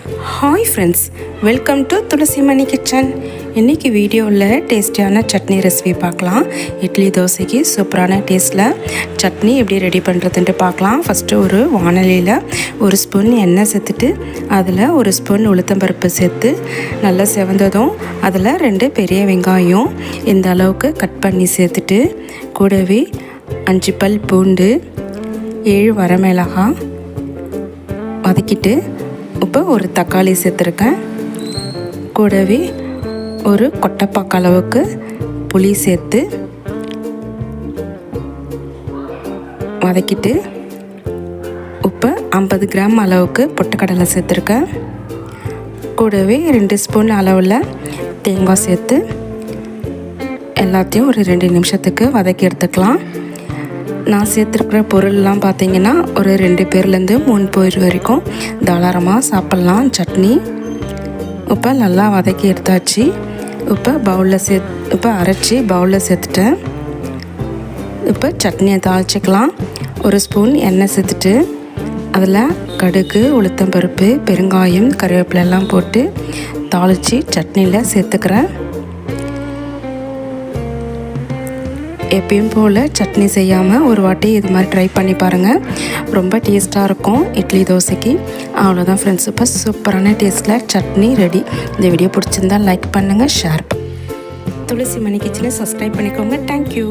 Hi friends, welcome to Tulasi Mani kitchen. இன்றைக்கி வீடியோவில் டேஸ்டியான சட்னி ரெசிபி பார்க்கலாம். இட்லி தோசைக்கு சூப்பரான டேஸ்ட்டில் சட்னி எப்படி ரெடி பண்ணுறதுன்ட்டு பார்க்கலாம். ஃபஸ்ட்டு ஒரு வானலியில் ஒரு ஸ்பூன் எண்ணெய் சேர்த்துட்டு அதில் ஒரு ஸ்பூன் உளுத்தம்பருப்பு சேர்த்து நல்லா செவந்ததும் அதில் 2 பெரிய வெங்காயம் இந்த அளவுக்கு கட் பண்ணி சேர்த்துட்டு கூடவே 5 பல் பூண்டு, 7 வரமிளகாய் வதக்கிட்டு இப்போ ஒரு தக்காளி சேர்த்துருக்கேன். கூடவே ஒரு கொட்டைப்பாக்கு அளவுக்கு புளி சேர்த்து வதக்கிட்டு இப்போ 50 கிராம் அளவுக்கு பொட்டுக்கடலை சேர்த்துருக்கேன். கூடவே 2 ஸ்பூன் அளவில் தேங்காய் சேர்த்து எல்லாத்தையும் ஒரு 2 நிமிஷத்துக்கு வதக்கி எடுத்துக்கலாம். நான் சேர்த்துருக்கிற பொருள்லாம் பார்த்திங்கன்னா ஒரு 2 பேர்லேருந்து 3 பேர் வரைக்கும் தாராளமாக சாப்பிட்லாம் சட்னி. இப்போ நல்லா வதக்கி எடுத்தாச்சு. இப்போ அரைச்சி பவுலில் சேர்த்துட்டேன். இப்போ சட்னியை தாளிச்சிக்கலாம். ஒரு ஸ்பூன் எண்ணெய் சேர்த்துட்டு அதில் கடுகு, உளுத்தம்பருப்பு, பெருங்காயம், கருவேப்பிலெல்லாம் போட்டு தாளித்து சட்னியில் சேர்த்துக்கிறேன். எப்பயும் போல் சட்னி செய்யாமல் ஒரு வாட்டி இது மாதிரி ட்ரை பண்ணி பாருங்கள். ரொம்ப டேஸ்ட்டாக இருக்கும் இட்லி தோசைக்கு. அவ்வளோதான் ஃப்ரெண்ட்ஸ், இப்போ சூப்பரான டேஸ்ட்டில் சட்னி ரெடி. இந்த வீடியோ பிடிச்சிருந்தால் லைக் பண்ணுங்கள், ஷேர். துளசி மணி கிச்சனை சப்ஸ்கிரைப் பண்ணிக்கோங்க. தேங்க்யூ.